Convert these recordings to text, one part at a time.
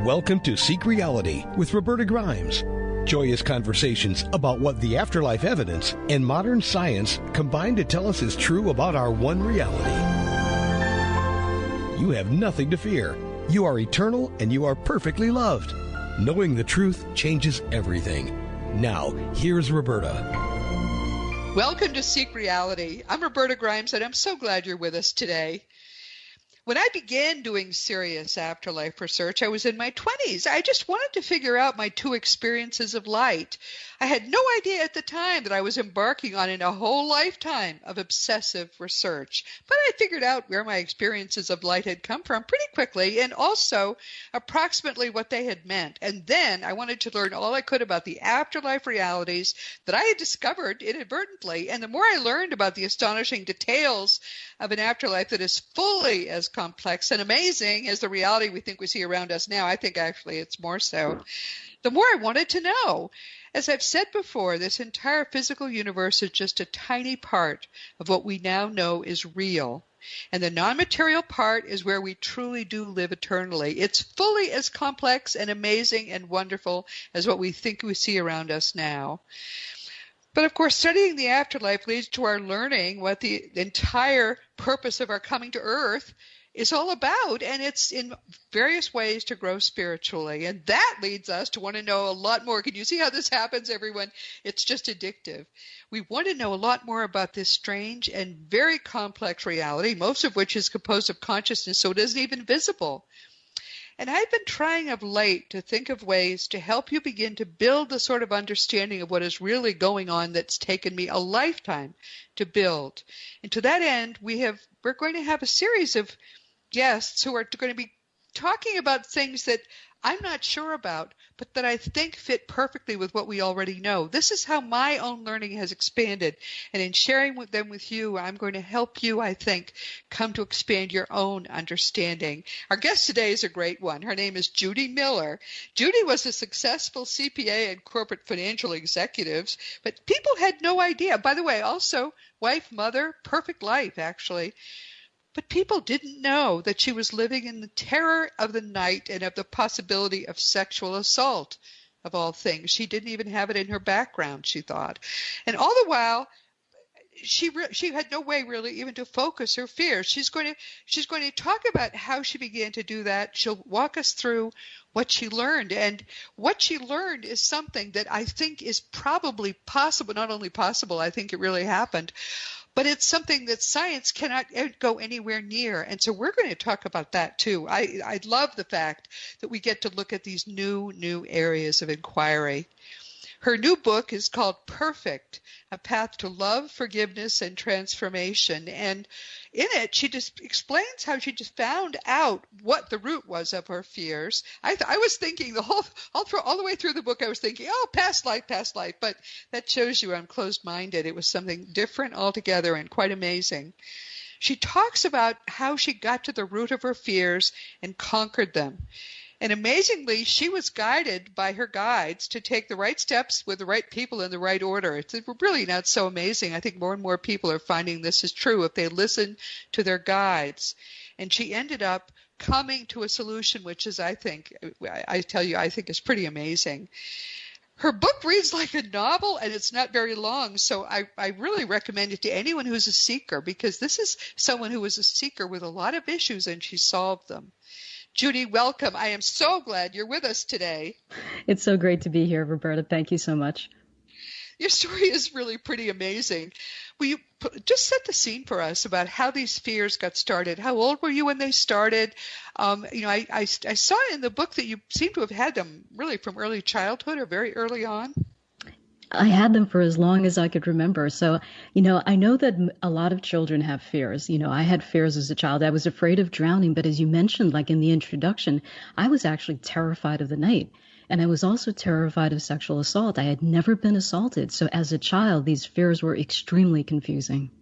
Welcome to Seek Reality with Roberta Grimes. Joyous conversations about what the afterlife evidence and modern science combine to tell us is true about our one reality. You have nothing to fear. You are eternal and you are perfectly loved. Knowing the truth changes everything. Now, here's Roberta. Welcome to Seek Reality. I'm Roberta Grimes, and I'm so glad you're with us today. When I began doing serious afterlife research, I was in my 20s. I just wanted to figure out my two experiences of light. I had no idea at the time that I was embarking on a whole lifetime of obsessive research. But I figured out where my experiences of light had come from pretty quickly, and also approximately what they had meant. And then I wanted to learn all I could about the afterlife realities that I had discovered inadvertently. And the more I learned about the astonishing details of an afterlife that is fully as complex and amazing as the reality we think we see around us now, I think actually it's more so, the more I wanted to know. As I've said before, this entire physical universe is just a tiny part of what we now know is real. And the non-material part is where we truly do live eternally. It's fully as complex and amazing and wonderful as what we think we see around us now. But of course, studying the afterlife leads to our learning what the entire purpose of our coming to Earth is all about, and it's in various ways to grow spiritually. And that leads us to want to know a lot more. Can you see how this happens, everyone? It's just addictive. We want to know a lot more about this strange and very complex reality, most of which is composed of consciousness, so it isn't even visible. And I've been trying of late to think of ways to help you begin to build the sort of understanding of what is really going on that's taken me a lifetime to build. And to that end, we're going to have a series of guests who are going to be talking about things that I'm not sure about, but that I think fit perfectly with what we already know. This is how my own learning has expanded. And in sharing them with you, I'm going to help you, I think, come to expand your own understanding. Our guest today is a great one. Her name is Judi Miller. Judi was a successful CPA and corporate financial executive, but people had no idea. By the way, also wife, mother, perfect life, actually. But people didn't know that she was living in the terror of the night and of the possibility of sexual assault, of all things. She didn't even have it in her background, she thought. And all the while, she had no way really even to focus her fears. She's going to talk about how she began to do that. She'll walk us through what she learned. And what she learned is something that I think is probably possible, not only possible, I think it really happened, but it's something that science cannot go anywhere near. And so we're going to talk about that too. I love the fact that we get to look at these new areas of inquiry. Her new book is called Perfect, A Path to Love, Forgiveness, and Transformation. And in it, she just explains how she just found out what the root was of her fears. I was thinking all the way through the book, I was thinking, oh, past life. But that shows you I'm closed-minded. It was something different altogether and quite amazing. She talks about how she got to the root of her fears and conquered them. And amazingly, she was guided by her guides to take the right steps with the right people in the right order. It's really not so amazing. I think more and more people are finding this is true if they listen to their guides. And she ended up coming to a solution which is, I think is pretty amazing. Her book reads like a novel, and it's not very long, so I really recommend it to anyone who's a seeker, because this is someone who was a seeker with a lot of issues, and she solved them. Judi, welcome. I am so glad you're with us today. It's so great to be here, Roberta. Thank you so much. Your story is really pretty amazing. Will you just set the scene for us about how these fears got started? How old were you when they started? I saw in the book that you seem to have had them really from early childhood or very early on. I had them for as long as I could remember. So, I know that a lot of children have fears. I had fears as a child. I was afraid of drowning. But as you mentioned, like in the introduction, I was actually terrified of the night. And I was also terrified of sexual assault. I had never been assaulted. So as a child, these fears were extremely confusing.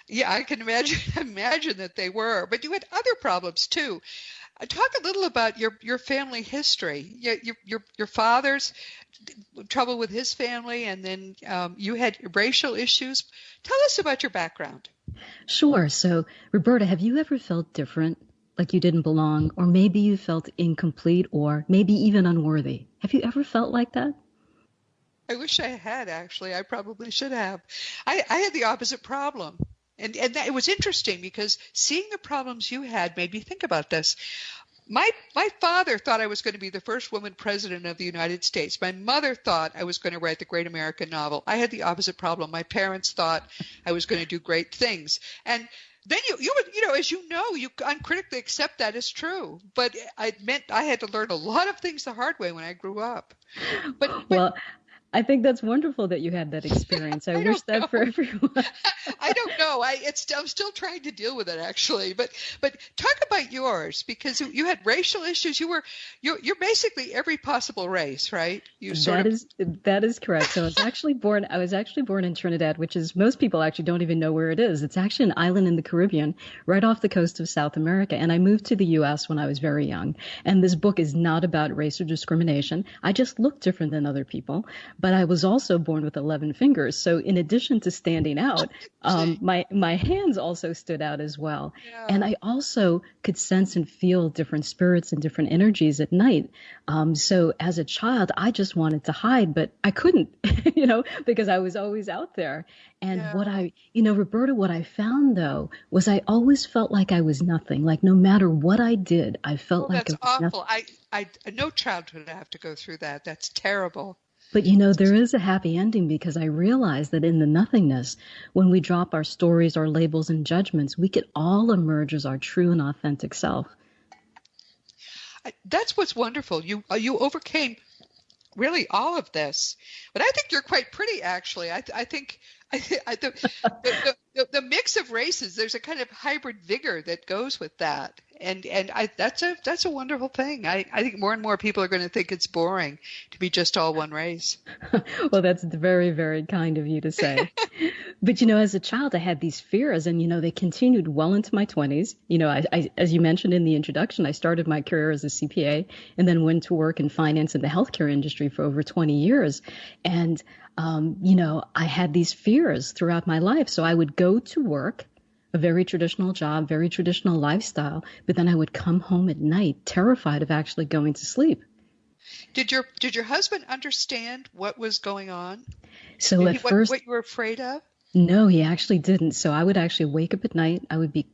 Yeah, I can imagine that they were. But you had other problems, too. Talk a little about your family history. Your father's trouble with his family, and then you had racial issues. Tell us about your background. Sure. So, Roberta, have you ever felt different? like you didn't belong, or maybe you felt incomplete or maybe even unworthy. Have you ever felt like that? I wish I had, actually. I probably should have. I had the opposite problem. And it was interesting because seeing the problems you had made me think about this. My father thought I was going to be the first woman president of the United States. My mother thought I was going to write the great American novel. I had the opposite problem. My parents thought I was going to do great things. And then as you know, you uncritically accept that as true. But it meant I had to learn a lot of things the hard way when I grew up. But Well, I think that's wonderful that you had that experience. I I wish don't that for know. everyone. I don't know. I'm still trying to deal with it, actually. But talk about yours, because you had racial issues. You're basically every possible race, right? You sort That of. is that is correct. So I was actually born in Trinidad, which is most people actually don't even know where it is. It's actually an island in the Caribbean, right off the coast of South America. And I moved to the US when I was very young. And this book is not about race or discrimination. I just look different than other people. But I was also born with 11 fingers. So in addition to standing out, Gee, my hands also stood out as well. And yeah. I also could sense and feel different spirits and different energies at night. So as a child, I just wanted to hide, but I couldn't, because I was always out there. And Yeah. Roberta, what I found though was I always felt like I was nothing. Like no matter what I did, I felt Oh, like I that's was nothing. awful. I no child would have to go through that. That's terrible. But there is a happy ending because I realize that in the nothingness, when we drop our stories, our labels, and judgments, we could all emerge as our true and authentic self. That's what's wonderful. You overcame really all of this. But I think you're quite pretty, actually. I think the mix of races, there's a kind of hybrid vigor that goes with that. And that's a wonderful thing. I think more and more people are going to think it's boring to be just all one race. Well, that's very, very kind of you to say. But, as a child, I had these fears and, they continued well into my 20s. As you mentioned in the introduction, I started my career as a CPA and then went to work in finance in the healthcare industry for over 20 years. And, I had these fears throughout my life. So I would go to work, a very traditional job, very traditional lifestyle, but then I would come home at night terrified of actually going to sleep. Did your husband understand what was going on? So at first, What you were afraid of? no, he actually didn't. So I would actually wake up at night. I would be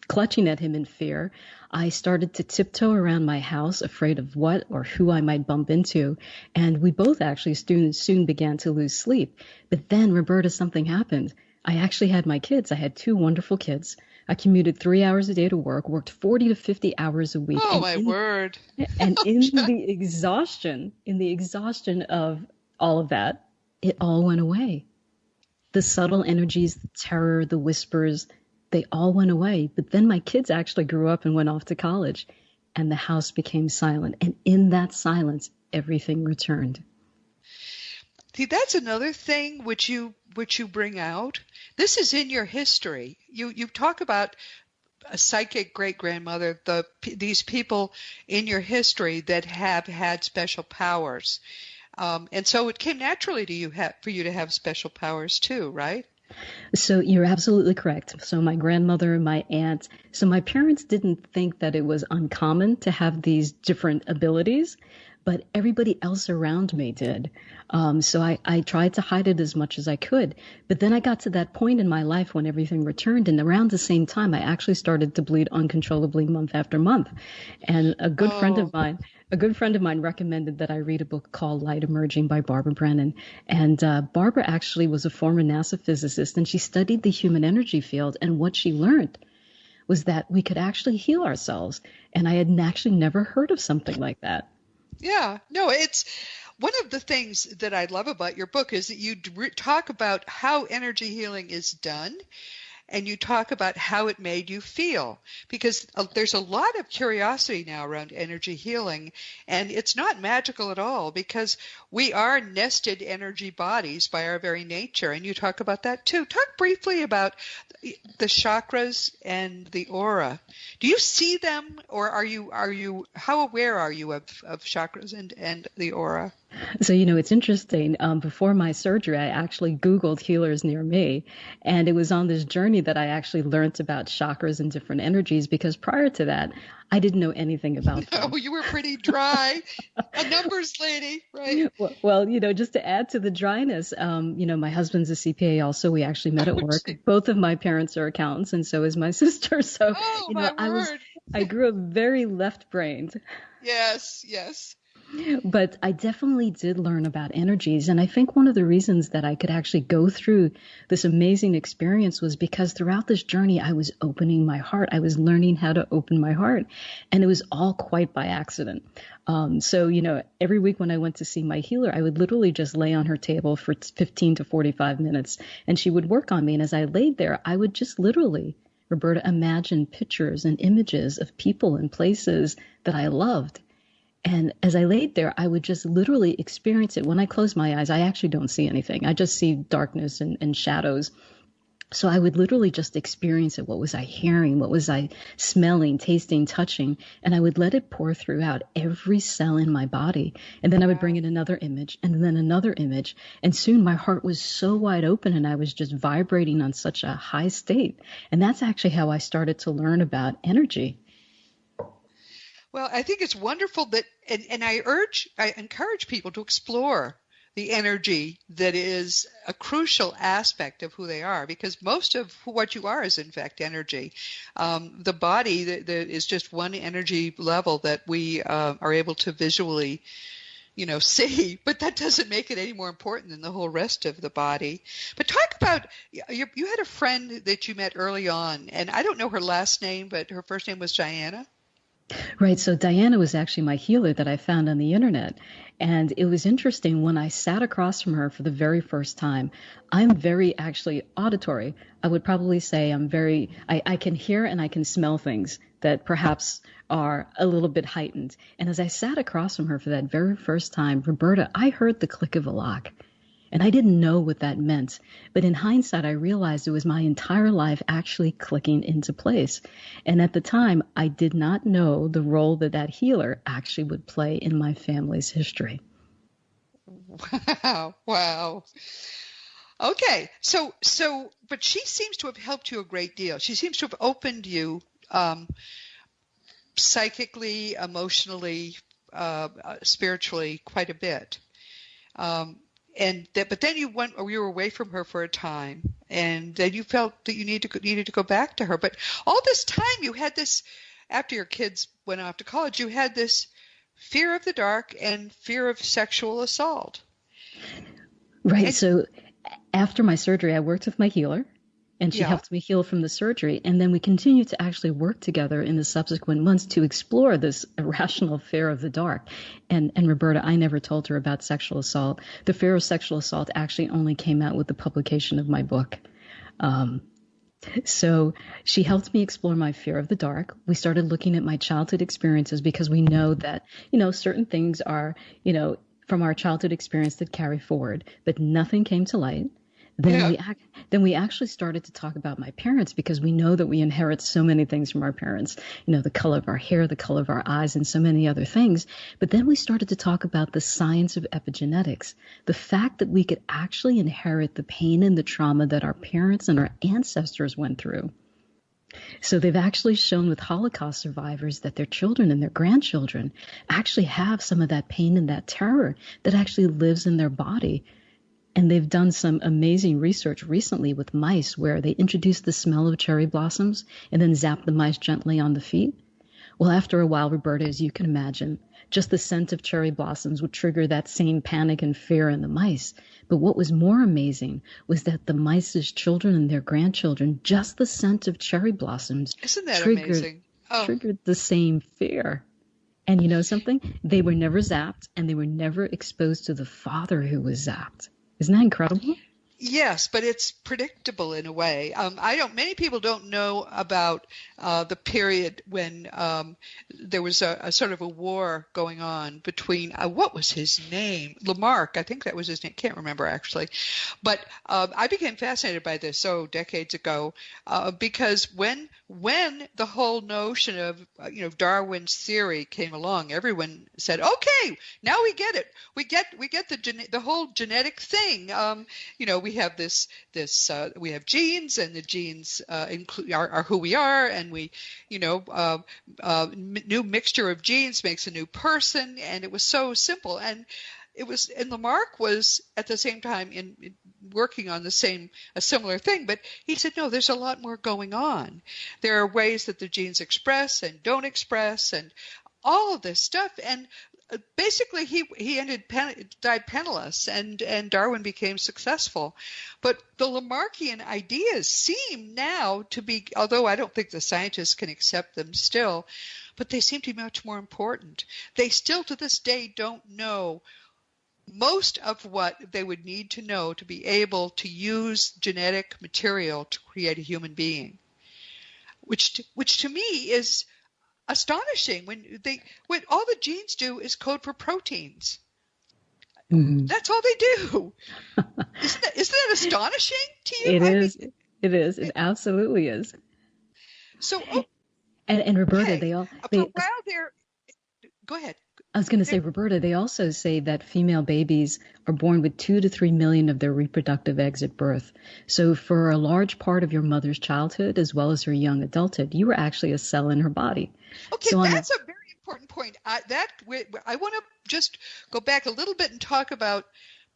clutching at him in fear. I started to tiptoe around my house, afraid of what or who I might bump into. And we both actually soon began to lose sleep. But then, Roberta, something happened. I actually had my kids. I had two wonderful kids. I commuted 3 hours a day to work, worked 40 to 50 hours a week. Oh, my word. And in the exhaustion of all of that, it all went away. The subtle energies, the terror, the whispers, they all went away. But then my kids actually grew up and went off to college, and the house became silent. And in that silence, everything returned. See, that's another thing which you bring out. This is in your history. You talk about a psychic great grandmother, these people in your history that have had special powers, and so it came naturally to you for you to have special powers too, right? So you're absolutely correct. So my grandmother, my aunt, so my parents didn't think that it was uncommon to have these different abilities, but everybody else around me did. So I tried to hide it as much as I could. But then I got to that point in my life when everything returned. And around the same time, I actually started to bleed uncontrollably month after month. And a good friend Oh, of mine recommended that I read a book called Light Emerging by Barbara Brennan. And Barbara actually was a former NASA physicist, and she studied the human energy field. And what she learned was that we could actually heal ourselves. And I had actually never heard of something like that. yeah. No, it's one of the things that I love about your book is that you talk about how energy healing is done, and you talk about how it made you feel, because there's a lot of curiosity now around energy healing, and it's not magical at all because we are nested energy bodies by our very nature, and you talk about that too. Talk briefly about the chakras and the aura. Do you see them, or are you how aware are you of chakras and the aura? So, it's interesting. Before my surgery, I actually Googled healers near me. And it was on this journey that I actually learned about chakras and different energies because prior to that, I didn't know anything about them. No, you were pretty dry. A numbers lady, right? Well, just to add to the dryness, my husband's a CPA also. We actually met at Oh, work. gee. Both of my parents are accountants, and so is my sister. So, Oh, my word. I grew up very left-brained. Yes, yes. But I definitely did learn about energies. And I think one of the reasons that I could actually go through this amazing experience was because throughout this journey, I was opening my heart. I was learning how to open my heart. And it was all quite by accident. So, every week when I went to see my healer, I would literally just lay on her table for 15 to 45 minutes. And she would work on me. And as I laid there, I would just literally, Roberta, imagine pictures and images of people and places that I loved. And as I laid there, I would just literally experience it. When I close my eyes, I actually don't see anything. I just see darkness and shadows. So I would literally just experience it. What was I hearing? What was I smelling, tasting, touching? And I would let it pour throughout every cell in my body. And then I would bring in another image and then another image. And soon my heart was so wide open and I was just vibrating on such a high state. And that's actually how I started to learn about energy. Well, I think it's wonderful that, and I encourage people to explore the energy that is a crucial aspect of who they are, because most of what you are is in fact energy. The body that is just one energy level that we are able to visually, see, but that doesn't make it any more important than the whole rest of the body. But talk about, you had a friend that you met early on, and I don't know her last name, but her first name was Diana. Right. So Diana was actually my healer that I found on the internet. And it was interesting when I sat across from her for the very first time. I'm very actually auditory. I would probably say I can hear and I can smell things that perhaps are a little bit heightened. And as I sat across from her for that very first time, Roberta, I heard the click of a lock. And I didn't know what that meant. But in hindsight, I realized it was my entire life actually clicking into place. And at the time, I did not know the role that healer actually would play in my family's history. Wow. Wow. Okay. So, but she seems to have helped you a great deal. She seems to have opened you psychically, emotionally, spiritually quite a bit. But then you were away from her for a time, and then you felt that you needed to go back to her. But all this time you had this, after your kids went off to college, you had this fear of the dark and fear of sexual assault. Right. So after my surgery, I worked with my healer, and she helped me heal from the surgery. And then we continued to actually work together in the subsequent months to explore this irrational fear of the dark. And Roberta, I never told her about sexual assault. The fear of sexual assault actually only came out with the publication of my book. So she helped me explore my fear of the dark. We started looking at my childhood experiences because we know that, certain things are, from our childhood experience that carry forward, but nothing came to light. Then we actually started to talk about my parents because we know that we inherit so many things from our parents, the color of our hair, the color of our eyes, and so many other things. But then we started to talk about the science of epigenetics, the fact that we could actually inherit the pain and the trauma that our parents and our ancestors went through. So they've actually shown with Holocaust survivors that their children and their grandchildren actually have some of that pain and that terror that actually lives in their body. And they've done some amazing research recently with mice where they introduced the smell of cherry blossoms and then zapped the mice gently on the feet. Well, after a while, Roberta, as you can imagine, just the scent of cherry blossoms would trigger that same panic and fear in the mice. But what was more amazing was that the mice's children and their grandchildren, just the scent of cherry blossoms, Isn't that amazing? Triggered the same fear. And you know something? They were never zapped and they were never exposed to the father who was zapped. Isn't that incredible? Yes, but it's predictable in a way. Many people don't know about the period when there was a sort of a war going on between, what was his name? Lamarck, I think that was his name. Can't remember actually. But I became fascinated by this, decades ago, because when when the whole notion of Darwin's theory came along, everyone said, "Okay, now we get it. We get the whole genetic thing. We have we have genes, and the genes are who we are, and we, new mixture of genes makes a new person." And it was so simple. And Lamarck was at the same time in working on a similar thing, but he said, no, there's a lot more going on. There are ways that the genes express and don't express, and all of this stuff. And basically, he died penniless, and Darwin became successful. But the Lamarckian ideas seem now to be, although I don't think the scientists can accept them still, but they seem to be much more important. They still to this day don't know most of what they would need to know to be able to use genetic material to create a human being, which to me is astonishing. When all the genes do is code for proteins. Mm-hmm. That's all they do. Isn't that astonishing to you? It is. It absolutely is. So, and Roberta, okay. Go ahead. I was going to say, Roberta, they also say that female babies are born with 2 to 3 million of their reproductive eggs at birth. So for a large part of your mother's childhood, as well as her young adulthood, you were actually a cell in her body. Okay, so that's a very important point. I want to just go back a little bit and talk about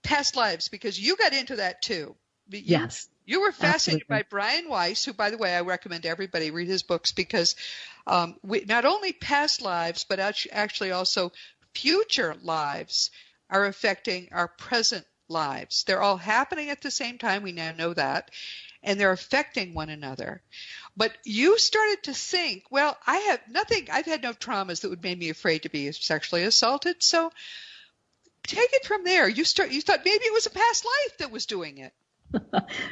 past lives, because you got into that too. Yes. You were fascinated by Brian Weiss, who, by the way, I recommend everybody read his books, because not only past lives, but actually also future lives are affecting our present lives. They're all happening at the same time. We now know that. And they're affecting one another. But you started to think, well, I've had no traumas that would make me afraid to be sexually assaulted. So take it from there. You thought maybe it was a past life that was doing it.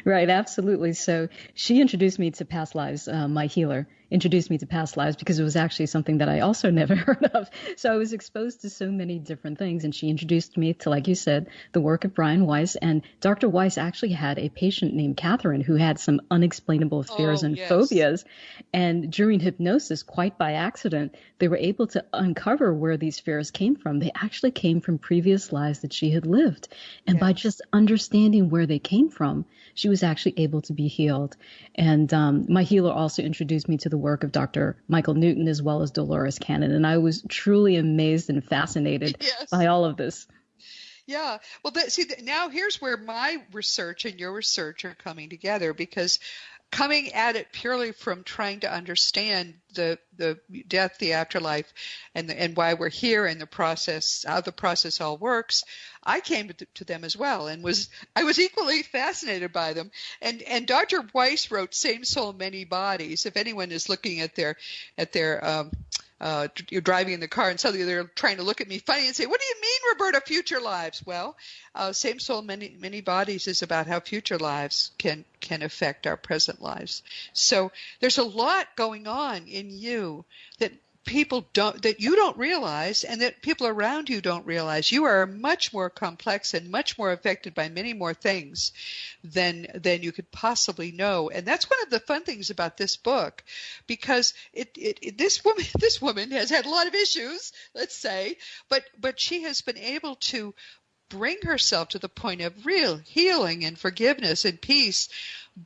Right, absolutely. So she introduced me to past lives. My healer introduced me to past lives because it was actually something that I also never heard of. So I was exposed to so many different things. And she introduced me to, like you said, the work of Brian Weiss. And Dr. Weiss actually had a patient named Catherine who had some unexplainable fears and phobias. And during hypnosis, quite by accident, they were able to uncover where these fears came from. They actually came from previous lives that she had lived. And by just understanding where they came from, she was actually able to be healed. And my healer also introduced me to the work of Dr. Michael Newton as well as Dolores Cannon. And I was truly amazed and fascinated by all of this. Yeah. Well, now here's where my research and your research are coming together, because coming at it purely from trying to understand the death, the afterlife, and why we're here, and the process, how the process all works, I came to them as well, and I was equally fascinated by them. And Dr. Weiss wrote "Same Soul, Many Bodies." If anyone is looking at their you're driving in the car and suddenly they're trying to look at me funny and say, "What do you mean, Roberta, future lives?" Well, "Same Soul, Many Bodies" is about how future lives can affect our present lives. So there's a lot going on in you that you don't realize, and that people around you don't realize. You are much more complex and much more affected by many more things than you could possibly know. And that's one of the fun things about this book, because this woman has had a lot of issues, let's say, but she has been able to bring herself to the point of real healing and forgiveness and peace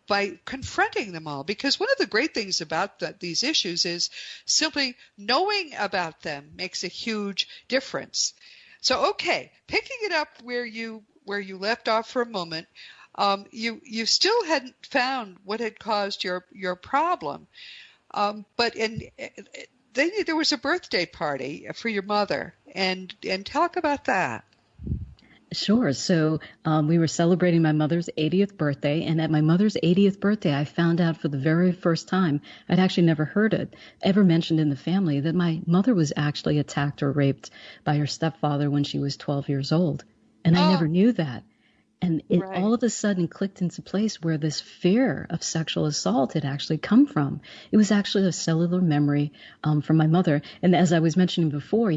by confronting them all. Because one of the great things about these issues is simply knowing about them makes a huge difference. So, okay, picking it up where you left off for a moment, you still hadn't found what had caused your problem, but then there was a birthday party for your mother, and talk about that. Sure. So we were celebrating my mother's 80th birthday. And at my mother's 80th birthday, I found out for the very first time, I'd actually never heard it ever mentioned in the family, that my mother was actually attacked or raped by her stepfather when she was 12 years old. And I never knew that. And it Right. all of a sudden clicked into place where this fear of sexual assault had actually come from. It was actually a cellular memory from my mother. And as I was mentioning before,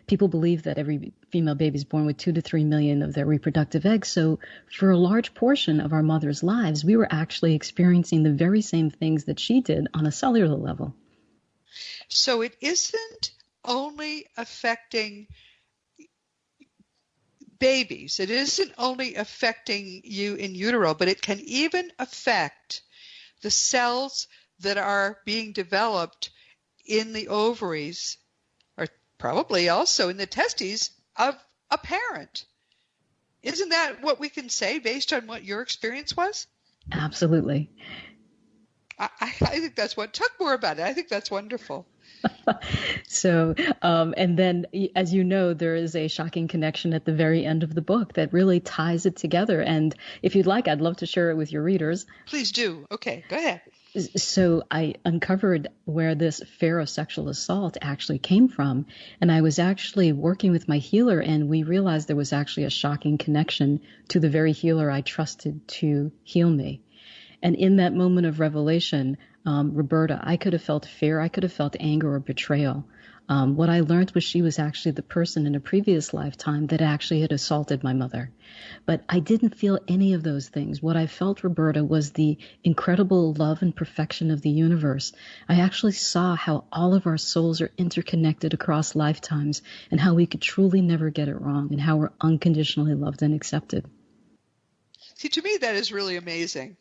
people believe that every female baby is born with 2 to 3 million of their reproductive eggs. So for a large portion of our mother's lives, we were actually experiencing the very same things that she did on a cellular level. So it isn't only affecting babies. It isn't only affecting you in utero, but it can even affect the cells that are being developed in the ovaries, or probably also in the testes of a parent. Isn't that what we can say based on what your experience was? Absolutely. I think that's what. Talk more about it. I think that's wonderful. So, and then, as you know, there is a shocking connection at the very end of the book that really ties it together. And if you'd like, I'd love to share it with your readers. Please do. Okay, go ahead. So I uncovered where this fear of sexual assault actually came from. And I was actually working with my healer, and we realized there was actually a shocking connection to the very healer I trusted to heal me. And in that moment of revelation, Roberta, I could have felt fear, I could have felt anger or betrayal. What I learned was she was actually the person in a previous lifetime that actually had assaulted my mother. But I didn't feel any of those things. What I felt, Roberta, was the incredible love and perfection of the universe. I actually saw how all of our souls are interconnected across lifetimes and how we could truly never get it wrong and how we're unconditionally loved and accepted. See, to me, that is really amazing.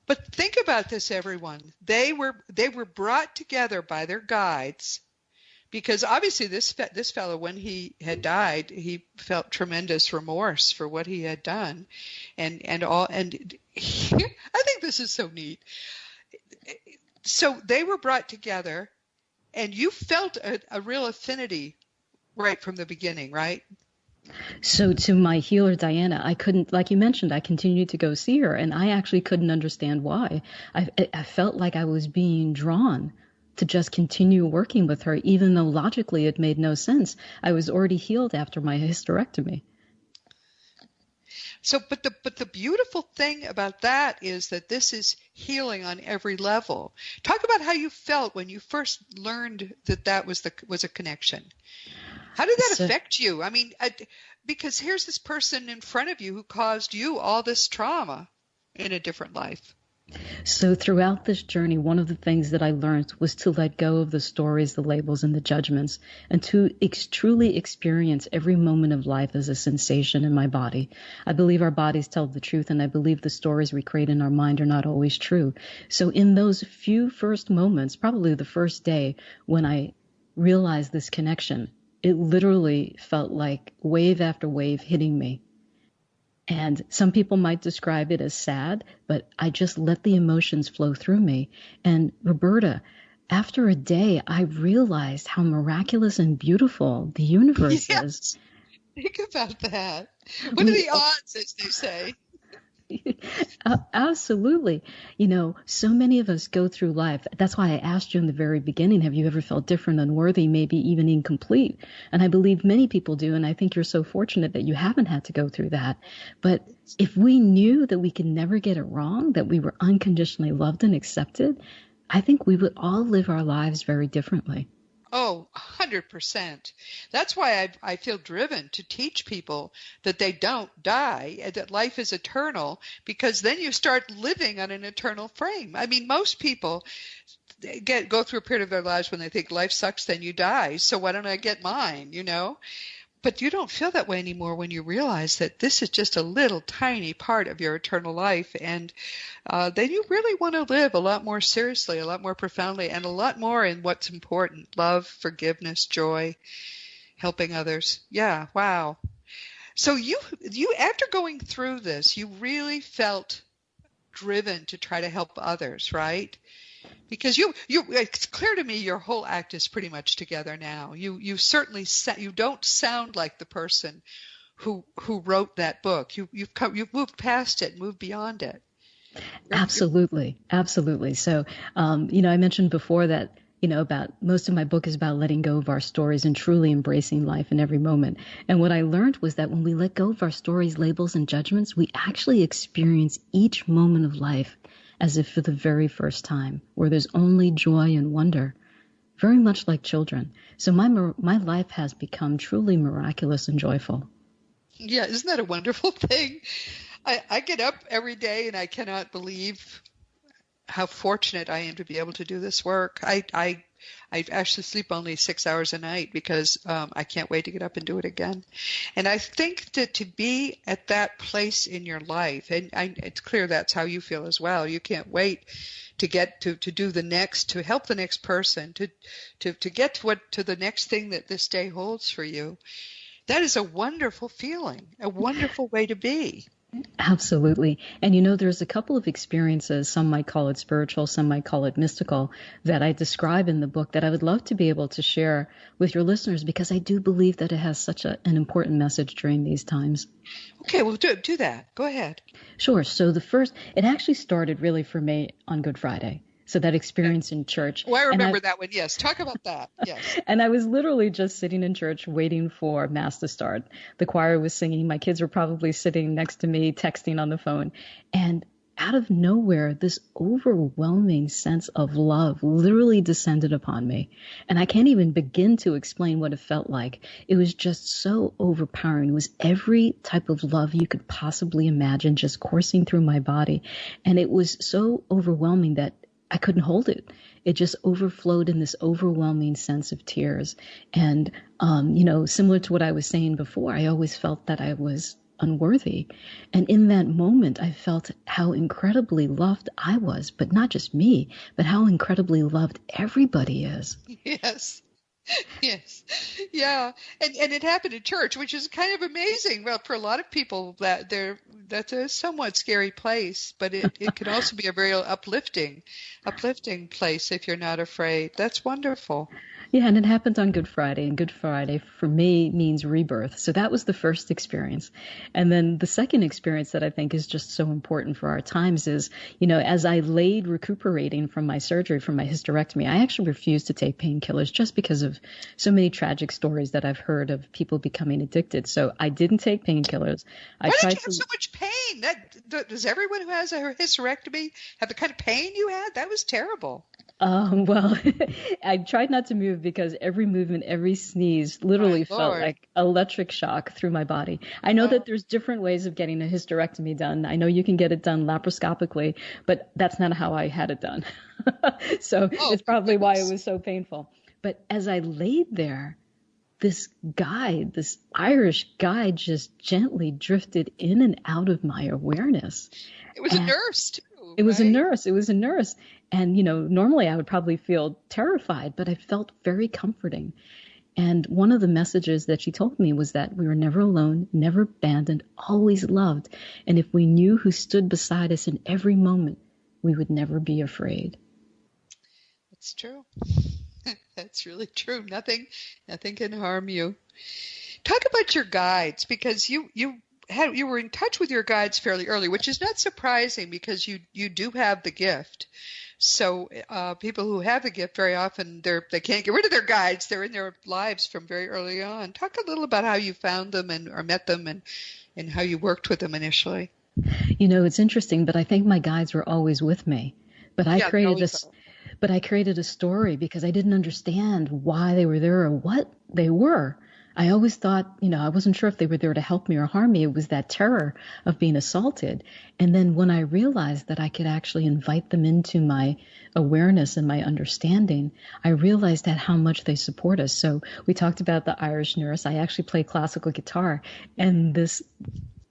But think about this, everyone. They were brought together by their guides, because obviously this fellow, when he had died, he felt tremendous remorse for what he had done, and I think this is so neat. So they were brought together, and you felt a real affinity right from the beginning, right? So to my healer, Diana, I couldn't, like you mentioned, I continued to go see her, and I actually couldn't understand why. I felt like I was being drawn to just continue working with her, even though logically it made no sense. I was already healed after my hysterectomy. So, but the beautiful thing about that is that this is healing on every level. Talk about how you felt when you first learned that was a connection. How did that affect you? I mean, because here's this person in front of you who caused you all this trauma in a different life. So throughout this journey, one of the things that I learned was to let go of the stories, the labels, and the judgments, and to truly experience every moment of life as a sensation in my body. I believe our bodies tell the truth, and I believe the stories we create in our mind are not always true. So in those few first moments, probably the first day when I realized this connection, it literally felt like wave after wave hitting me. And some people might describe it as sad, but I just let the emotions flow through me. And Roberta, after a day, I realized how miraculous and beautiful the universe is. Think about that. What are the odds, as they say? Absolutely. So many of us go through life. That's why I asked you in the very beginning, have you ever felt different, unworthy, maybe even incomplete? And I believe many people do. And I think you're so fortunate that you haven't had to go through that. But if we knew that we could never get it wrong, that we were unconditionally loved and accepted, I think we would all live our lives very differently. Oh, 100%. That's why I feel driven to teach people that they don't die, that life is eternal, because then you start living on an eternal frame. I mean, most people go through a period of their lives when they think life sucks, then you die. So why don't I get mine, But you don't feel that way anymore when you realize that this is just a little tiny part of your eternal life. And then you really want to live a lot more seriously, a lot more profoundly, and a lot more in what's important: love, forgiveness, joy, helping others. Yeah, wow. So you after going through this, you really felt driven to try to help others, right? Because it's clear to me your whole act is pretty much together now. You certainly you don't sound like the person who wrote that book. You've moved past it, moved beyond it. Absolutely. So, I mentioned before that about most of my book is about letting go of our stories and truly embracing life in every moment. And what I learned was that when we let go of our stories, labels, and judgments, we actually experience each moment of life as if for the very first time, where there's only joy and wonder, very much like children. So my life has become truly miraculous and joyful. Yeah, isn't that a wonderful thing? I get up every day and I cannot believe how fortunate I am to be able to do this work. I actually sleep only 6 hours a night because I can't wait to get up and do it again. And I think that to be at that place in your life, and it's clear that's how you feel as well. You can't wait to get to do the next, to help the next person, to get to the next thing that this day holds for you. That is a wonderful feeling, a wonderful way to be. Absolutely. And there's a couple of experiences, some might call it spiritual, some might call it mystical, that I describe in the book that I would love to be able to share with your listeners, because I do believe that it has such an important message during these times. Okay, well, do that. Go ahead. Sure. So it actually started really for me on Good Friday. So that experience in church. Oh, I remember that one. Yes. Talk about that. Yes. And I was literally just sitting in church waiting for Mass to start. The choir was singing. My kids were probably sitting next to me, texting on the phone. And out of nowhere, this overwhelming sense of love literally descended upon me. And I can't even begin to explain what it felt like. It was just so overpowering. It was every type of love you could possibly imagine just coursing through my body. And it was so overwhelming that I couldn't hold it. It just overflowed in this overwhelming sense of tears. And, similar to what I was saying before, I always felt that I was unworthy. And in that moment, I felt how incredibly loved I was, but not just me, but how incredibly loved everybody is. Yes. Yes. Yeah. And it happened in church, which is kind of amazing. Well, for a lot of people that's a somewhat scary place, but it can also be a very uplifting place if you're not afraid. That's wonderful. Yeah, and it happened on Good Friday, and Good Friday for me means rebirth. So that was the first experience. And then the second experience that I think is just so important for our times is, as I laid recuperating from my surgery, from my hysterectomy, I actually refused to take painkillers just because of so many tragic stories that I've heard of people becoming addicted. So I didn't take painkillers. Why did you have so much pain? Does everyone who has a hysterectomy have the kind of pain you had? That was terrible. Well, I tried not to move because every movement, every sneeze literally felt like electric shock through my body. I know that there's different ways of getting a hysterectomy done. I know you can get it done laparoscopically, but that's not how I had it done. So it's probably why it was so painful. But as I laid there, this Irish guide just gently drifted in and out of my awareness. It was a nurse, too. It was a nurse. It was a nurse. And, normally I would probably feel terrified, but I felt very comforting. And one of the messages that she told me was that we were never alone, never abandoned, always loved. And if we knew who stood beside us in every moment, we would never be afraid. That's true. That's really true. Nothing can harm you. Talk about your guides, because you were in touch with your guides fairly early, which is not surprising because you do have the gift. So people who have the gift very often they can't get rid of their guides. They're in their lives from very early on. Talk a little about how you found them or met them and how you worked with them initially. It's interesting, but I think my guides were always with me. But I created a story because I didn't understand why they were there or what they were. I always thought, I wasn't sure if they were there to help me or harm me. It was that terror of being assaulted. And then when I realized that I could actually invite them into my awareness and my understanding, I realized that how much they support us. So we talked about the Irish nurse. I actually play classical guitar, and this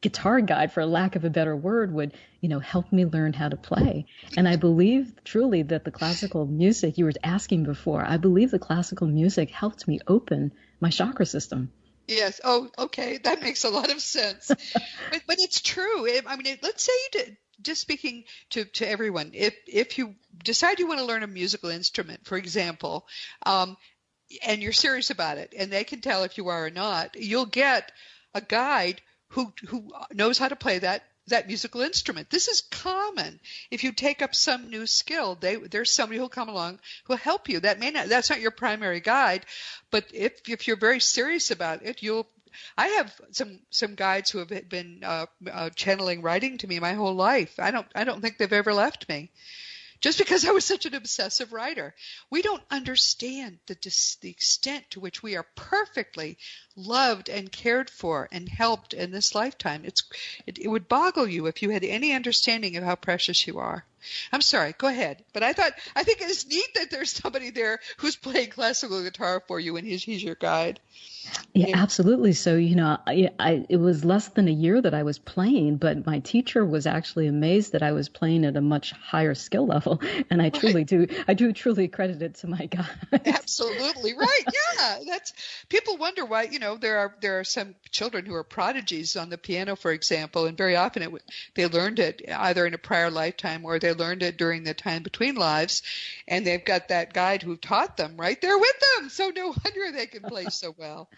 guitar guide, for lack of a better word, would, help me learn how to play. And I believe truly that the classical music you were asking before, I believe the classical music helped me open my chakra system. Yes. Oh, okay. That makes a lot of sense. but it's true. Let's say you did, just speaking to everyone, if you decide you want to learn a musical instrument, for example, and you're serious about it, and they can tell if you are or not, you'll get a guide who knows how to play that that musical instrument. This is common. If you take up some new skill, there's somebody who'll come along who'll help you. That's not your primary guide, but if you're very serious about it, I have some guides who have been channeling writing to me my whole life. I don't think they've ever left me. Just because I was such an obsessive writer. We don't understand the extent to which we are perfectly loved and cared for and helped in this lifetime. It would boggle you if you had any understanding of how precious you are. I'm sorry, go ahead. But I think it's neat that there's somebody there who's playing classical guitar for you and he's your guide. Yeah, absolutely. So, it was less than a year that I was playing, but my teacher was actually amazed that I was playing at a much higher skill level. And I do truly credit it to my guide. Absolutely right. Yeah. People wonder why, there are some children who are prodigies on the piano, for example, and very often they learned it either in a prior lifetime or they learned it during the time between lives, and they've got that guide who taught them right there with them. So no wonder they can play so well.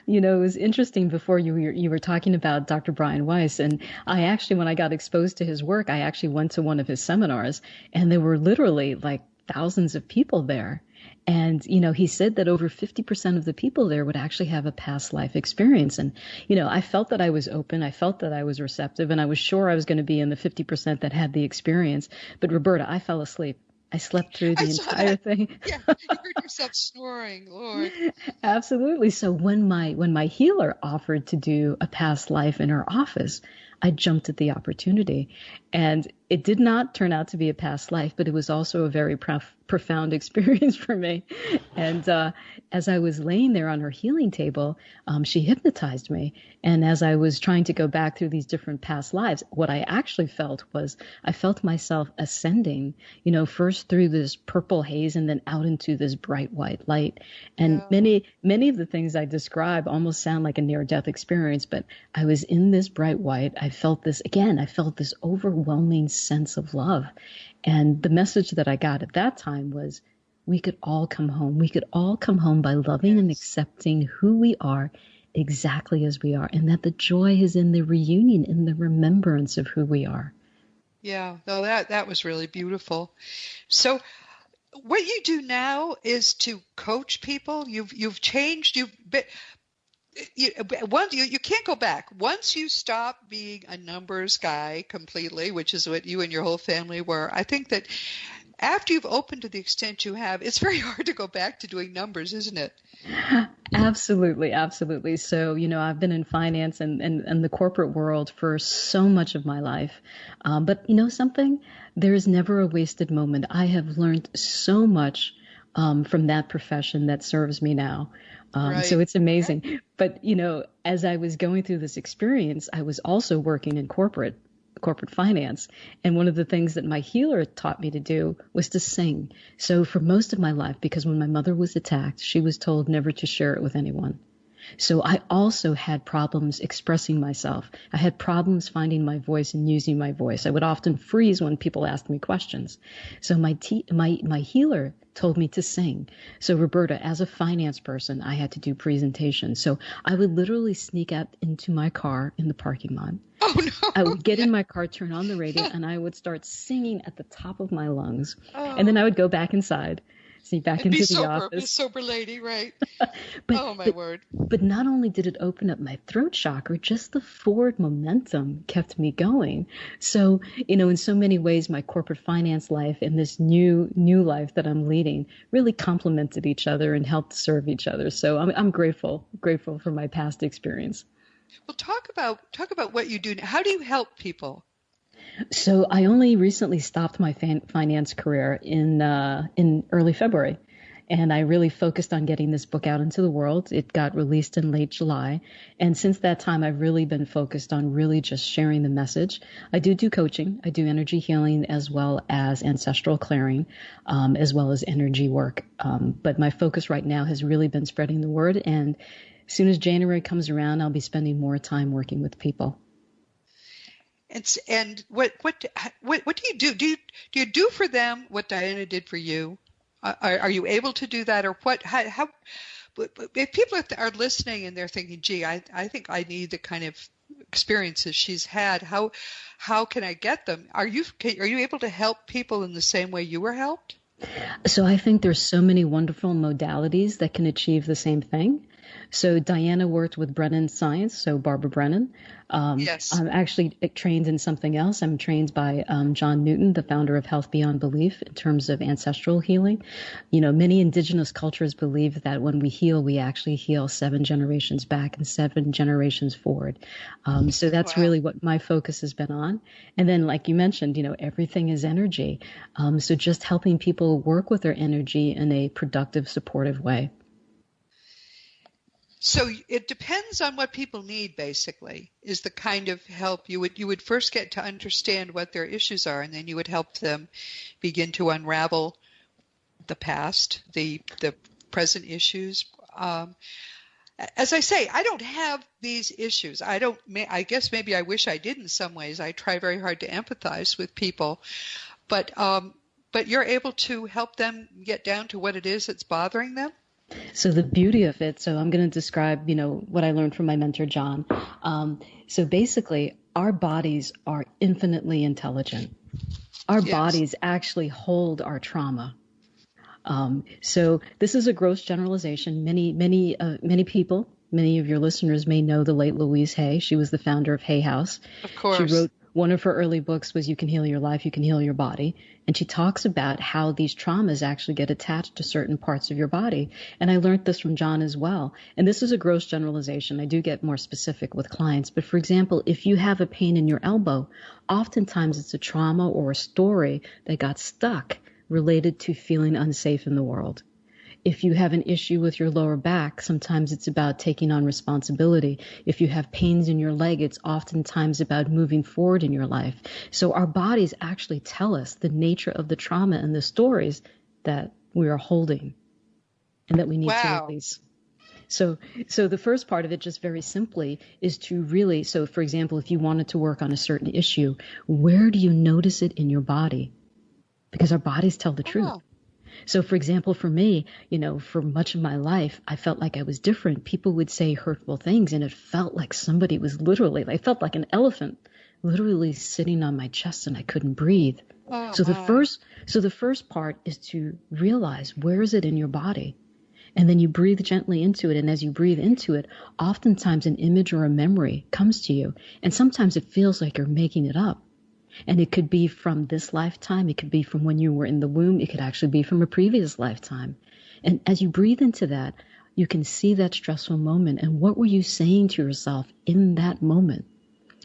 It was interesting before you were talking about Dr. Brian Weiss, and I actually, when I got exposed to his work, I actually went to one of his seminars, and there were literally like thousands of people there. And, he said that over 50% of the people there would actually have a past life experience. And, I felt that I was open. I felt that I was receptive, and I was sure I was going to be in the 50% that had the experience. But Roberta, I fell asleep. I slept through the entire thing. Yeah, you heard yourself snoring, Lord. Absolutely. So when my healer offered to do a past life in her office, I jumped at the opportunity. And it did not turn out to be a past life, but it was also a very profound experience for me. And as I was laying there on her healing table, she hypnotized me. And as I was trying to go back through these different past lives, what I actually felt was I felt myself ascending, first through this purple haze and then out into this bright white light. And many of the things I describe almost sound like a near-death experience, but I was in this bright white. I felt this overwhelming sense of love. And the message that I got at that time was we could all come home. We could all come home by loving and accepting who we are exactly as we are, and that the joy is in the reunion, in the remembrance of who we are. Yeah, no, that was really beautiful. So what you do now is to coach people. You've changed. You can't go back. Once you stop being a numbers guy completely, which is what you and your whole family were, I think that after you've opened to the extent you have, it's very hard to go back to doing numbers, isn't it? Absolutely, absolutely. So, I've been in finance and the corporate world for so much of my life. But something? There is never a wasted moment. I have learned so much from that profession that serves me now. Right. So it's amazing. Right. But, as I was going through this experience, I was also working in corporate finance. And one of the things that my healer taught me to do was to sing. So for most of my life, because when my mother was attacked, she was told never to share it with anyone. So I also had problems expressing myself. I had problems finding my voice and using my voice. I would often freeze when people asked me questions. So my healer told me to sing. So Roberta, as a finance person, I had to do presentations. So I would literally sneak out into my car in the parking lot. Oh, no. I would get in my car, turn on the radio, and I would start singing at the top of my lungs. And then I would go back inside, sneak back into the office. Be sober lady, right? Word. But not only did it open up my throat chakra, just the forward momentum kept me going. So, in so many ways, my corporate finance life and this new life that I'm leading really complemented each other and helped serve each other. So I'm grateful for my past experience. Well, talk about what you do. How do you help people? So I only recently stopped my finance career in early February, and I really focused on getting this book out into the world. It got released in late July, and since that time, I've really been focused on really just sharing the message. I do coaching. I do energy healing as well as ancestral clearing, as well as energy work. But my focus right now has really been spreading the word, and as soon as January comes around, I'll be spending more time working with people. And what do you do? Do you do for them what Diana did for you? Are you able to do that, or what? How? If people are listening and they're thinking, "Gee, I think I need the kind of experiences she's had. How can I get them? Are you able to help people in the same way you were helped? So I think there's so many wonderful modalities that can achieve the same thing. So Diana worked with Brennan Science, so Barbara Brennan. Yes. I'm actually trained in something else. I'm trained by John Newton, the founder of Health Beyond Belief, in terms of ancestral healing. Many indigenous cultures believe that when we heal, we actually heal 7 generations back and 7 generations forward. So that's really what my focus has been on. And then, like you mentioned, everything is energy. So just helping people work with their energy in a productive, supportive way. So it depends on what people need, basically, is the kind of help you would first get to understand what their issues are, and then you would help them begin to unravel the past, the present issues. As I say, I don't have these issues. I guess maybe I wish I did in some ways. I try very hard to empathize with people, but you're able to help them get down to what it is that's bothering them. So the beauty of it, so I'm going to describe, what I learned from my mentor, John. So basically, our bodies are infinitely intelligent. Our bodies actually hold our trauma. So this is a gross generalization. Many people, many of your listeners may know the late Louise Hay. She was the founder of Hay House. Of course. She wrote, one of her early books was You Can Heal Your Life, You Can Heal Your Body. And she talks about how these traumas actually get attached to certain parts of your body. And I learned this from John as well. And this is a gross generalization. I do get more specific with clients. But for example, if you have a pain in your elbow, oftentimes it's a trauma or a story that got stuck related to feeling unsafe in the world. If you have an issue with your lower back, sometimes it's about taking on responsibility. If you have pains in your leg, it's oftentimes about moving forward in your life. So our bodies actually tell us the nature of the trauma and the stories that we are holding and that we need to release. So the first part of it, just very simply, is to really, so for example, if you wanted to work on a certain issue, where do you notice it in your body? Because our bodies tell the truth. So, for example, for me, for much of my life, I felt like I was different. People would say hurtful things, and it felt like somebody was I felt like an elephant literally sitting on my chest, and I couldn't breathe. So the first part is to realize, where is it in your body? And then you breathe gently into it. And as you breathe into it, oftentimes an image or a memory comes to you. And sometimes it feels like you're making it up. And it could be from this lifetime. It could be from when you were in the womb. It could actually be from a previous lifetime. And as you breathe into that, you can see that stressful moment. And what were you saying to yourself in that moment?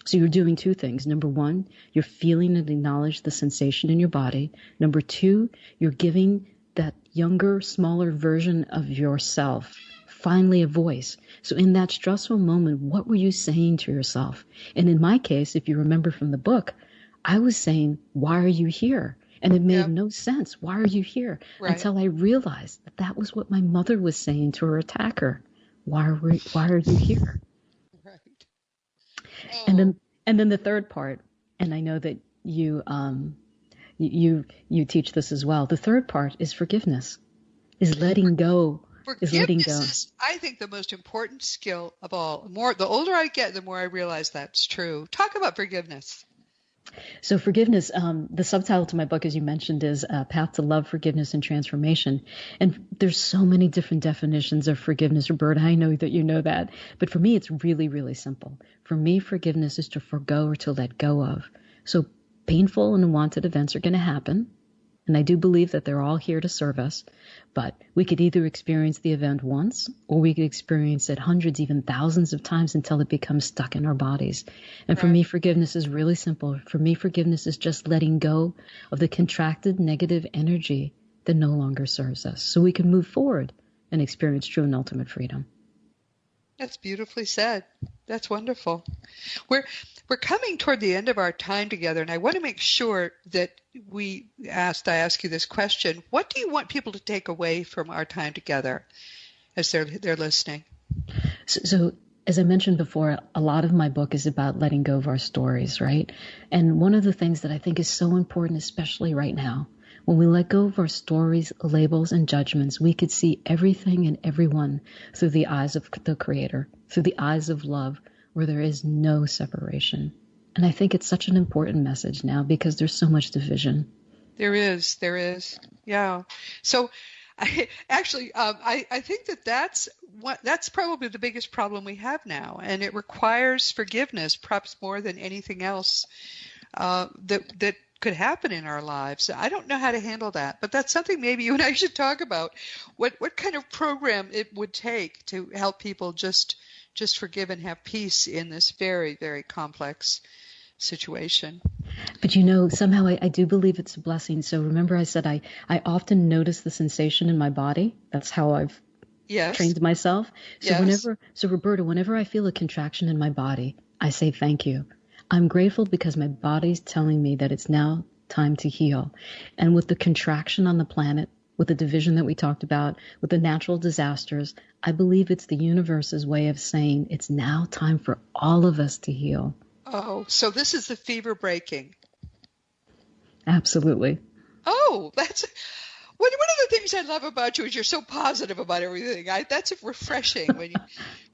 So you're doing 2 things. Number 1, you're feeling and acknowledge the sensation in your body. Number 2, you're giving that younger, smaller version of yourself finally a voice. So in that stressful moment, what were you saying to yourself? And in my case, if you remember from the book, I was saying, why are you here? And it made no sense. Why are you here? Until I realized that was what my mother was saying to her attacker. Why are you here? Right. And then the third part, and I know that you teach this as well. The third part is forgiveness, is letting go. Forgiveness is, I think, the most important skill of all. The older I get, the more I realize that's true. Talk about forgiveness. So forgiveness, the subtitle to my book, as you mentioned, is Path to Love, Forgiveness, and Transformation. And there's so many different definitions of forgiveness, Roberta. I know that you know that. But for me, it's really, really simple. For me, forgiveness is to forgo or to let go of. So painful and unwanted events are going to happen. And I do believe that they're all here to serve us. But we could either experience the event once, or we could experience it hundreds, even thousands of times until it becomes stuck in our bodies. And for me, forgiveness is really simple. For me, forgiveness is just letting go of the contracted negative energy that no longer serves us, so we can move forward and experience true and ultimate freedom. That's beautifully said. That's wonderful. We're coming toward the end of our time together, and I want to make sure that I ask you this question. What do you want people to take away from our time together as they're listening? So as I mentioned before, a lot of my book is about letting go of our stories, right? And one of the things that I think is so important, especially right now, when we let go of our stories, labels, and judgments, we could see everything and everyone through the eyes of the Creator, through the eyes of love where there is no separation. And I think it's such an important message now because there's so much division. There is. Yeah. So I think that's probably the biggest problem we have now. And it requires forgiveness, perhaps more than anything else that could happen in our lives. I don't know how to handle that, but that's something maybe you and I should talk about. What kind of program it would take to help people just forgive and have peace in this very, very complex situation. But somehow I do believe it's a blessing. So remember I said I often notice the sensation in my body. That's how I've trained myself. So Roberta, whenever I feel a contraction in my body, I say thank you. I'm grateful because my body's telling me that it's now time to heal. And with the contraction on the planet, with the division that we talked about, with the natural disasters, I believe it's the universe's way of saying it's now time for all of us to heal. Oh, so this is the fever breaking. Absolutely. Oh, that's one of the things I love about you is you're so positive about everything. That's refreshing when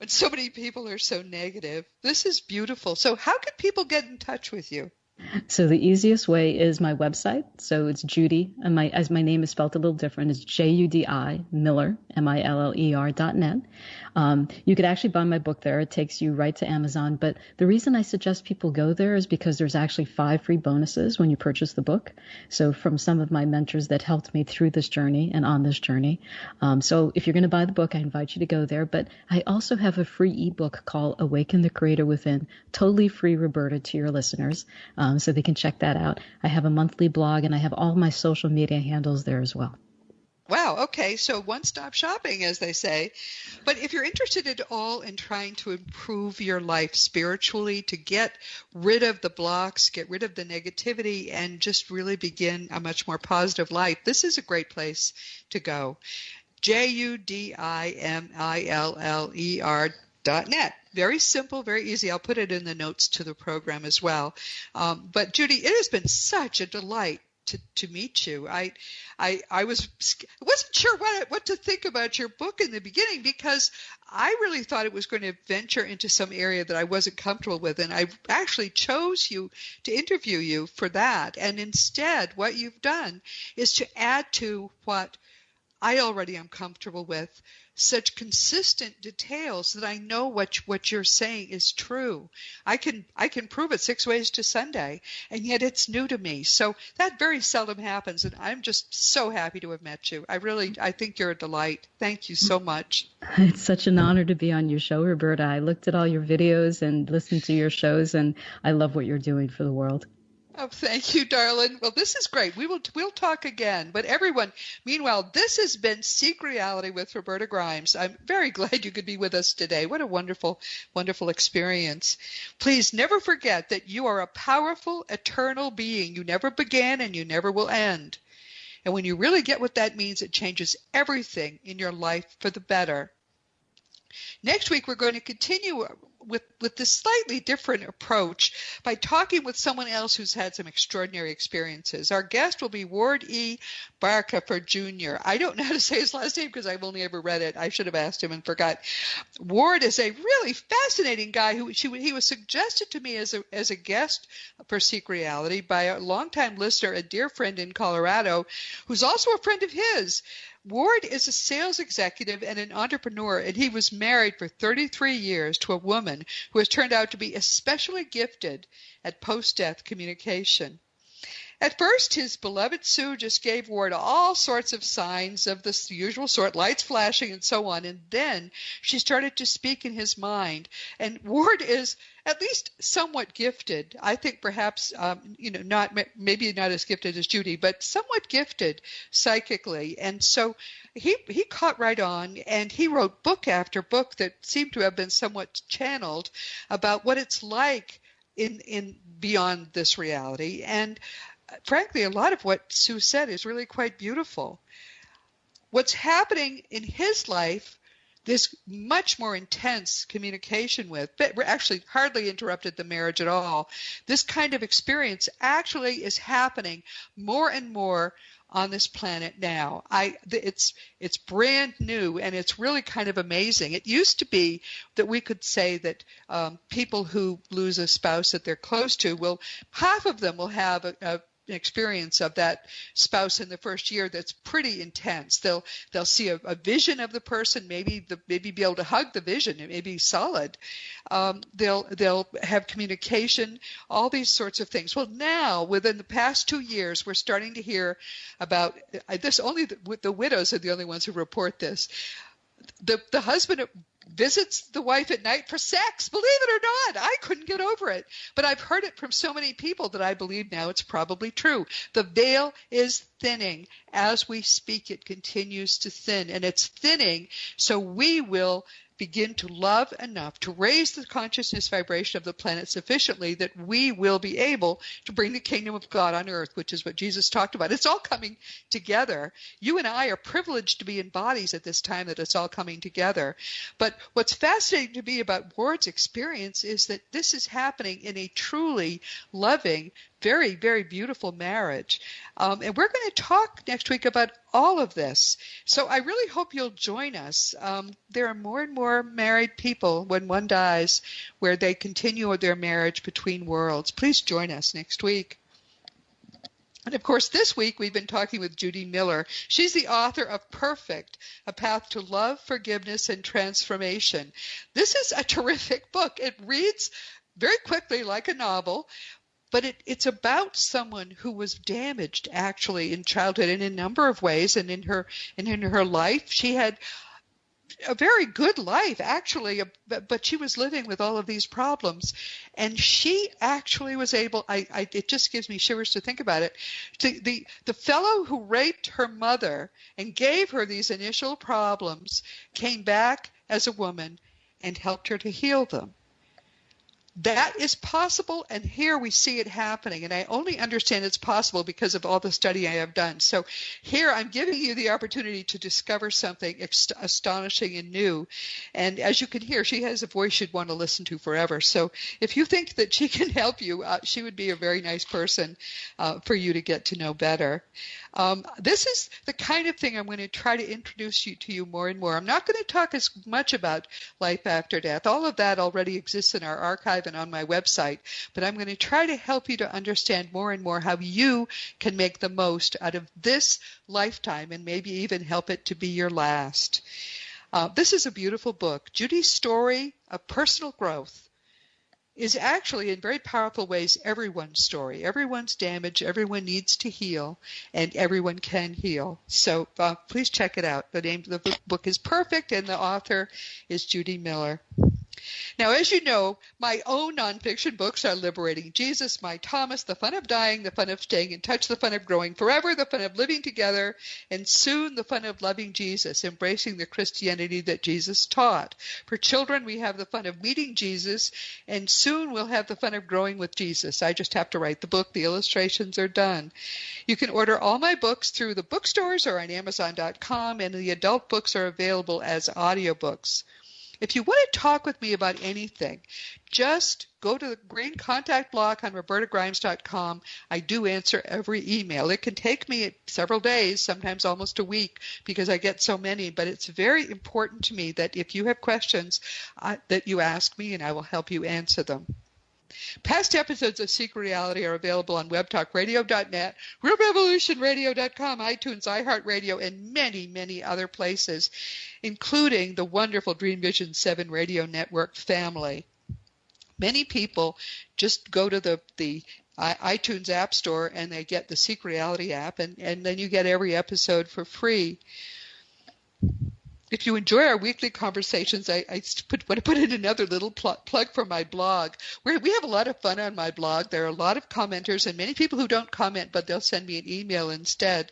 so many people are so negative. This is beautiful. So how can people get in touch with you? So the easiest way is my website. So it's Judi, and as my name is spelled a little different, it's Judi Miller, MILLER.net. You could actually buy my book there. It takes you right to Amazon. But the reason I suggest people go there is because there's actually 5 free bonuses when you purchase the book. So from some of my mentors that helped me through this journey and on this journey. So if you're going to buy the book, I invite you to go there. But I also have a free ebook called Awaken the Creator Within, totally free, Roberta, to your listeners. So they can check that out. I have a monthly blog, and I have all my social media handles there as well. Wow. Okay. So one-stop shopping, as they say. But if you're interested at all in trying to improve your life spiritually, to get rid of the blocks, get rid of the negativity, and just really begin a much more positive life, this is a great place to go. JUDIMILLER.net. Very simple, very easy. I'll put it in the notes to the program as well. But Judi, it has been such a delight to meet you. I wasn't sure what to think about your book in the beginning because I really thought it was going to venture into some area that I wasn't comfortable with, and I actually chose you to interview you for that. And instead, what you've done is to add to what I already am comfortable with, such consistent details that I know what you're saying is true. I can prove it 6 ways to Sunday, and yet it's new to me. So that very seldom happens, and I'm just so happy to have met you. I think you're a delight. Thank you so much. It's such an honor to be on your show, Roberta. I looked at all your videos and listened to your shows, and I love what you're doing for the world. Oh, thank you, darling. Well, this is great. We'll talk again. But everyone, meanwhile, this has been Seek Reality with Roberta Grimes. I'm very glad you could be with us today. What a wonderful, wonderful experience. Please never forget that you are a powerful, eternal being. You never began and you never will end. And when you really get what that means, it changes everything in your life for the better. Next week, we're going to continue with this slightly different approach by talking with someone else who's had some extraordinary experiences. Our guest will be Ward E. Barker Jr. I don't know how to say his last name because I've only ever read it. I should have asked him and forgot. Ward is a really fascinating guy he was suggested to me as a guest for Seek Reality by a longtime listener, a dear friend in Colorado, who's also a friend of his. Ward is a sales executive and an entrepreneur, and he was married for 33 years to a woman who has turned out to be especially gifted at post-death communication. At first, his beloved Sue just gave Ward all sorts of signs of the usual sort, lights flashing and so on, and then she started to speak in his mind. And Ward is at least somewhat gifted. I think perhaps, maybe not as gifted as Judi, but somewhat gifted psychically. And so he caught right on, and he wrote book after book that seemed to have been somewhat channeled about what it's like in beyond this reality. And frankly, a lot of what Sue said is really quite beautiful. What's happening in his life this much more intense communication with, but we're actually hardly interrupted the marriage at all. This kind of experience actually is happening more and more on this planet now. It's brand new, and it's really kind of amazing. It used to be that we could say that people who lose a spouse that they're close to half of them will have an experience of that spouse in the first year that's pretty intense. They'll see a vision of the person, maybe be able to hug the vision. It may be solid. They'll have communication, all these sorts of things. Well, now within the past 2 years, we're starting to hear about this. Only the widows are the only ones who report this. The husband visits the wife at night for sex. Believe it or not, I couldn't get over it. But I've heard it from so many people that I believe now it's probably true. The veil is thinning. As we speak, it continues to thin. And it's thinning, so we will begin to love enough to raise the consciousness vibration of the planet sufficiently that we will be able to bring the kingdom of God on earth, which is what Jesus talked about. It's all coming together. You and I are privileged to be in bodies at this time that it's all coming together. But what's fascinating to me about Ward's experience is that this is happening in a truly loving, very, very beautiful marriage. And we're going to talk next week about all of this. So I really hope you'll join us. There are more and more married people when one dies where they continue their marriage between worlds. Please join us next week. And of course, this week we've been talking with Judi Miller. She's the author of Perfect, A Path to Love, Forgiveness, and Transformation. This is a terrific book. It reads very quickly like a novel, but it's about someone who was damaged actually in childhood in a number of ways, and in her life. She had a very good life actually, but she was living with all of these problems, and she actually was able. It just gives me shivers to think about it. The fellow who raped her mother and gave her these initial problems came back as a woman and helped her to heal them. That is possible, and here we see it happening, and I only understand it's possible because of all the study I have done. So here I'm giving you the opportunity to discover something astonishing and new, and as you can hear, she has a voice you'd want to listen to forever. So if you think that she can help you, she would be a very nice person for you to get to know better. This is the kind of thing I'm going to try to introduce you to more and more. I'm not going to talk as much about life after death. All of that already exists in our archive and on my website, but I'm going to try to help you to understand more and more how you can make the most out of this lifetime and maybe even help it to be your last. This is a beautiful book. Judi's story of personal growth is actually in very powerful ways everyone's story. Everyone's damaged, everyone needs to heal, and everyone can heal. So please check it out. The name of the book is Perfect, and the author is Judi Miller. Now, as you know, my own nonfiction books are Liberating Jesus, My Thomas, The Fun of Dying, The Fun of Staying in Touch, The Fun of Growing Forever, The Fun of Living Together, and soon The Fun of Loving Jesus, Embracing the Christianity that Jesus taught. For children, we have The Fun of Meeting Jesus, and soon we'll have The Fun of Growing with Jesus. I just have to write the book. The illustrations are done. You can order all my books through the bookstores or on Amazon.com, and the adult books are available as audiobooks. If you want to talk with me about anything, just go to the green contact block on robertagrimes.com. I do answer every email. It can take me several days, sometimes almost a week, because I get so many, but it's very important to me that if you have questions, that you ask me and I will help you answer them. Past episodes of Secret Reality are available on webtalkradio.net, realrevolutionradio.com, iTunes, iHeartRadio, and many, many other places, including the wonderful Dream Vision 7 radio network family. Many people just go to the iTunes App Store and they get the Secret Reality app, and then you get every episode for free. If you enjoy our weekly conversations, I want to put in another little plug for my blog. We have a lot of fun on my blog. There are a lot of commenters and many people who don't comment, but they'll send me an email instead.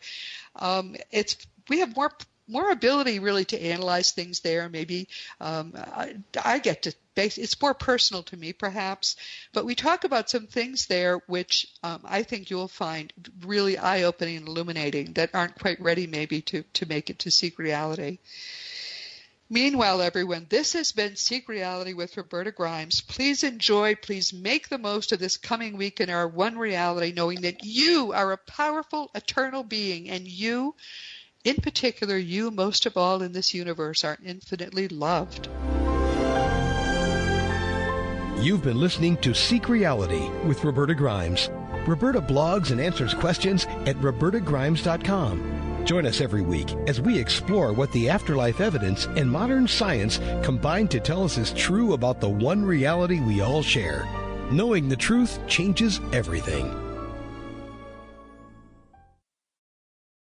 We have more ability really to analyze things there. Maybe I get to it's more personal to me perhaps, but we talk about some things there which I think you'll find really eye-opening and illuminating that aren't quite ready maybe to make it to Secret Reality. Meanwhile, everyone, this has been Seek Reality with Roberta Grimes. Please enjoy, please make the most of this coming week in our one reality, knowing that you are a powerful, eternal being, and you, in particular, you most of all in this universe, are infinitely loved. You've been listening to Seek Reality with Roberta Grimes. Roberta blogs and answers questions at robertagrimes.com. Join us every week as we explore what the afterlife evidence and modern science combine to tell us is true about the one reality we all share. Knowing the truth changes everything.